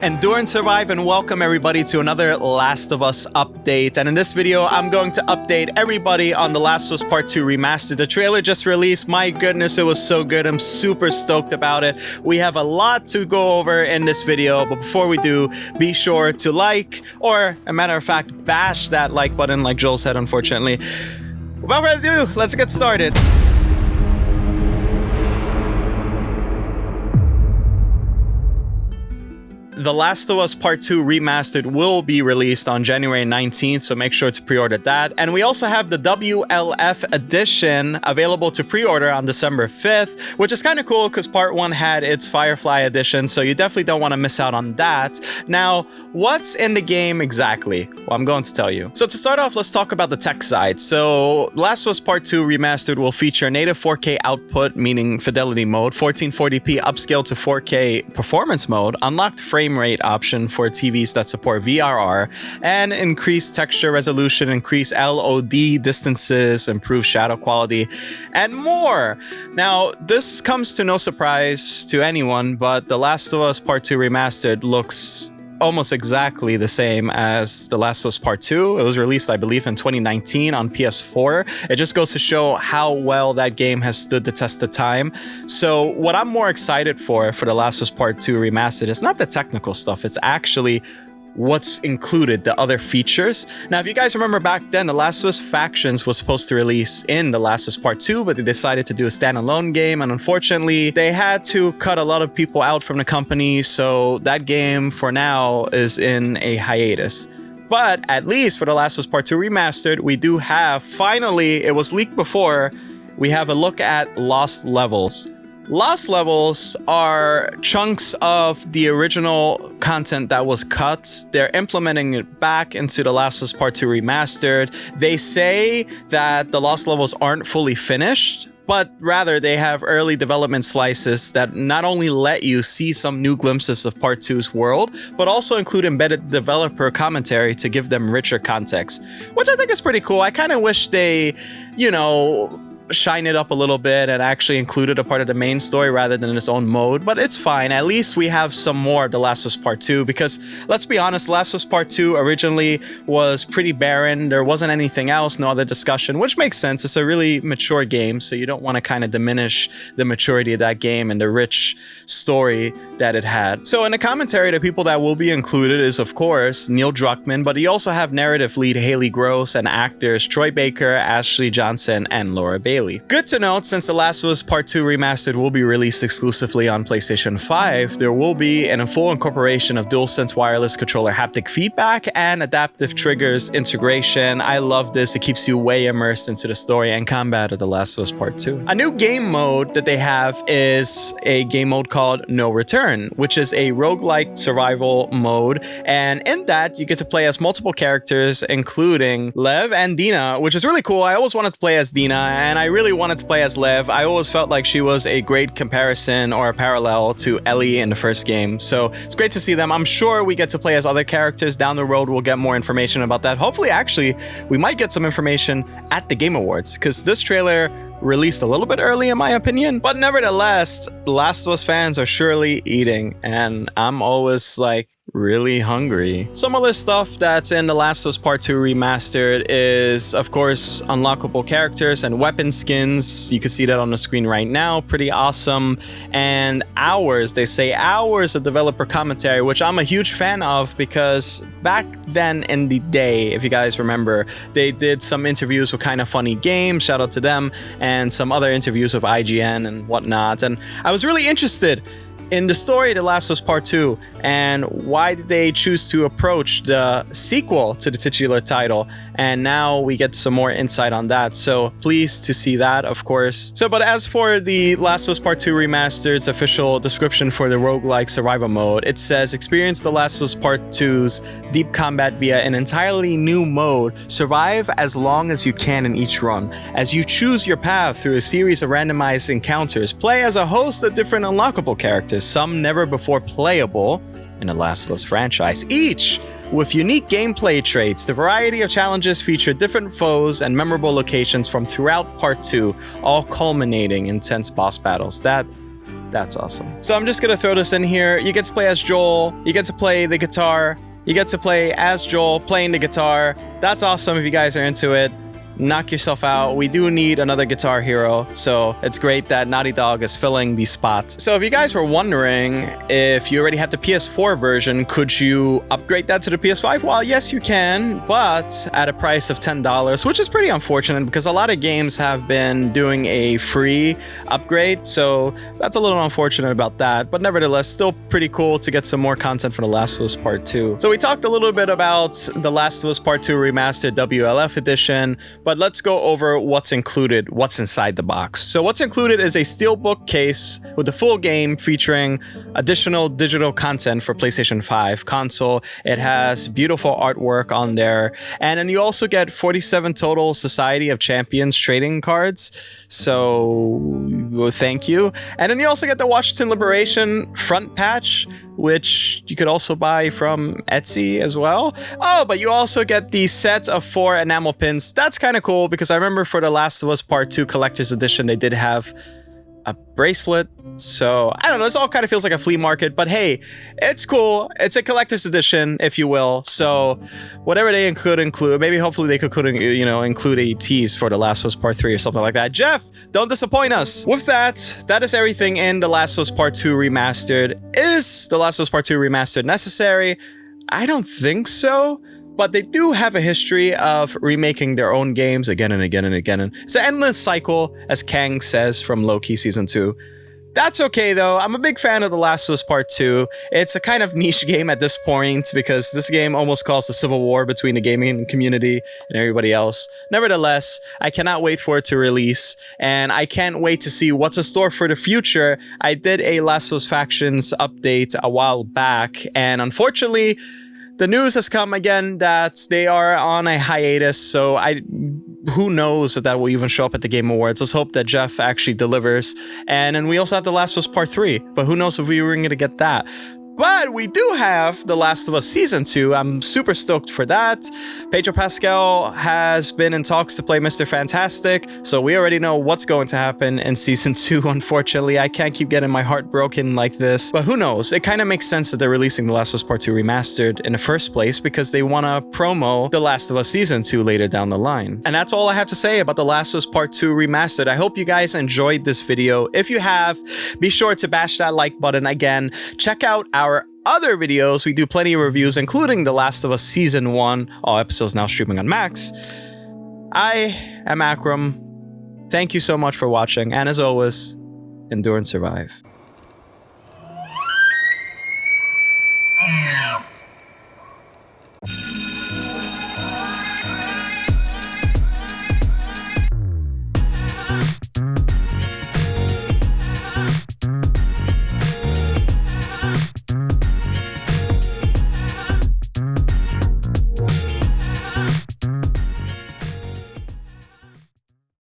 Endure and survive, and welcome everybody to another Last of Us update. And in this video, I'm going to update everybody on The Last of Us Part 2 Remastered. The trailer just released. My goodness, it was so good. I'm super stoked about it. We have a lot to go over in this video, but before we do, be sure to like, or a matter of fact, bash that like button like Joel said, unfortunately. Without further ado, let's get started. The Last of Us Part 2 Remastered will be released on January 19th, so make sure to pre-order that. And we also have the WLF edition available to pre-order on December 5th, which is kind of cool because Part 1 had its Firefly edition, so you definitely don't want to miss out on that. Now, what's in the game exactly? Well, I'm going to tell you. So to start off, let's talk about the tech side. So Last of Us Part 2 Remastered will feature native 4K output, meaning fidelity mode, 1440p upscale to 4K performance mode, unlocked frame rate option for TVs that support VRR, and increased texture resolution, increased LOD distances, improved shadow quality, and more. Now, this comes to no surprise to anyone, but The Last of Us Part 2 Remastered looks almost exactly the same as The Last of Us Part 2. It was released, I believe, in 2019 on PS4. It just goes to show how well that game has stood the test of time. So what I'm more excited for The Last of Us Part 2 Remastered is not the technical stuff, it's actually what's included, the other features. Now, if you guys remember back then, The Last of Us Factions was supposed to release in The Last of Us Part 2, but they decided to do a standalone game, and unfortunately, they had to cut a lot of people out from the company, so that game, for now, is in a hiatus. But at least for The Last of Us Part 2 Remastered, we do have, finally, it was leaked before, we have a look at Lost Levels. Lost Levels are chunks of the original content that was cut. They're implementing it back into The Last of Us Part 2 Remastered. They say that the Lost Levels aren't fully finished, but rather they have early development slices that not only let you see some new glimpses of Part 2's world, but also include embedded developer commentary to give them richer context, which I think is pretty cool. I kind of wish they, shine it up a little bit and actually included a part of the main story rather than its own mode, but it's fine. At least we have some more of The Last of Us Part 2, because let's be honest, The Last of Us Part 2 originally was pretty barren. There wasn't anything else, no other discussion, which makes sense. It's a really mature game, so you don't want to kind of diminish the maturity of that game and the rich story that it had. So in the commentary, the people that will be included is, of course, Neil Druckmann, but you also have narrative lead Haley Gross and actors Troy Baker, Ashley Johnson, and Laura Bailey. Good to note, since The Last of Us Part 2 Remastered will be released exclusively on PlayStation 5, there will be a full incorporation of DualSense wireless controller haptic feedback and adaptive triggers integration. I love this. It keeps you way immersed into the story and combat of The Last of Us Part 2. A new game mode that they have is a game mode called No Return, which is a roguelike survival mode, and in that you get to play as multiple characters, including Lev and Dina, which is really cool. I always wanted to play as Dina, and I really wanted to play as Lev. I always felt like she was a great comparison or a parallel to Ellie in the first game, so it's great to see them. I'm sure we get to play as other characters down the road. We'll get more information about that. Hopefully, actually, we might get some information at the Game Awards, because this trailer released a little bit early in my opinion, but nevertheless, Last of Us fans are surely eating, and I'm always like really hungry. Some other stuff that's in The Last of Us Part 2 Remastered is, of course, unlockable characters and weapon skins. You can see that on the screen right now. Pretty awesome. And they say hours of developer commentary, which I'm a huge fan of, because back then in the day, if you guys remember, they did some interviews with Kind of Funny Games, shout out to them, and some other interviews with IGN and whatnot. And I was really interested in the story of The Last of Us Part 2, and why did they choose to approach the sequel to the titular title, and now we get some more insight on that, so pleased to see that, of course. But as for The Last of Us Part 2 Remastered's official description for the roguelike survival mode, it says, experience The Last of Us Part 2's deep combat via an entirely new mode. Survive as long as you can in each run, as you choose your path through a series of randomized encounters. Play as a host of different unlockable characters, some never before playable in the Last of Us franchise, each with unique gameplay traits. The variety of challenges feature different foes and memorable locations from throughout Part 2, all culminating in intense boss battles. That That's awesome. So I'm just gonna throw this in here. You get to play as Joel. You get to play the guitar. You get to play as Joel playing the guitar. That's awesome if you guys are into it. Knock yourself out. We do need another guitar hero, so it's great that Naughty Dog is filling these spots. So if you guys were wondering if you already have the PS4 version, could you upgrade that to the PS5? Well, yes, you can, but at a price of $10, which is pretty unfortunate because a lot of games have been doing a free upgrade, so that's a little unfortunate about that, but nevertheless, still pretty cool to get some more content for The Last of Us Part 2. So we talked a little bit about The Last of Us Part 2 Remastered WLF Edition, but let's go over what's included, what's inside the box. So what's included is a steelbook case with the full game featuring additional digital content for PlayStation 5 console. It has beautiful artwork on there. And then you also get 47 total Society of Champions trading cards. So thank you. And then you also get the Washington Liberation front patch, which you could also buy from Etsy as well. Oh, but you also get the set of 4 enamel pins. That's kind of cool because I remember for The Last of Us Part 2 Collector's Edition, they did have a bracelet. So I don't know, this all kind of feels like a flea market, but hey, it's cool. It's a collector's edition, if you will. So whatever they could include, maybe hopefully they could include a tease for The Last of Us Part 3 or something like that. Jeff, don't disappoint us. With that, that is everything in The Last of Us Part 2 Remastered. Is The Last of Us Part 2 Remastered necessary? I don't think so. But they do have a history of remaking their own games again and again and again. And it's an endless cycle, as Kang says from Loki Season 2. That's okay though. I'm a big fan of The Last of Us Part 2. It's a kind of niche game at this point because this game almost caused a civil war between the gaming community and everybody else. Nevertheless, I cannot wait for it to release, and I can't wait to see what's in store for the future. I did a Last of Us Factions update a while back, and unfortunately, the news has come again that they are on a hiatus, so who knows if that will even show up at the Game Awards. Let's hope that Jeff actually delivers. And then we also have The Last of Us Part 3, but who knows if we were going to get that. But we do have The Last of Us Season 2. I'm super stoked for that. Pedro Pascal has been in talks to play Mr. Fantastic, so we already know what's going to happen in Season 2, unfortunately. I can't keep getting my heart broken like this. But who knows? It kind of makes sense that they're releasing The Last of Us Part 2 Remastered in the first place because they want to promo The Last of Us Season 2 later down the line. And that's all I have to say about The Last of Us Part 2 Remastered. I hope you guys enjoyed this video. If you have, be sure to bash that like button. Again, check out our other videos. We do plenty of reviews, including The Last of Us Season 1. All episodes now streaming on Max. I am Akram. Thank you so much for watching, and as always, endure and survive.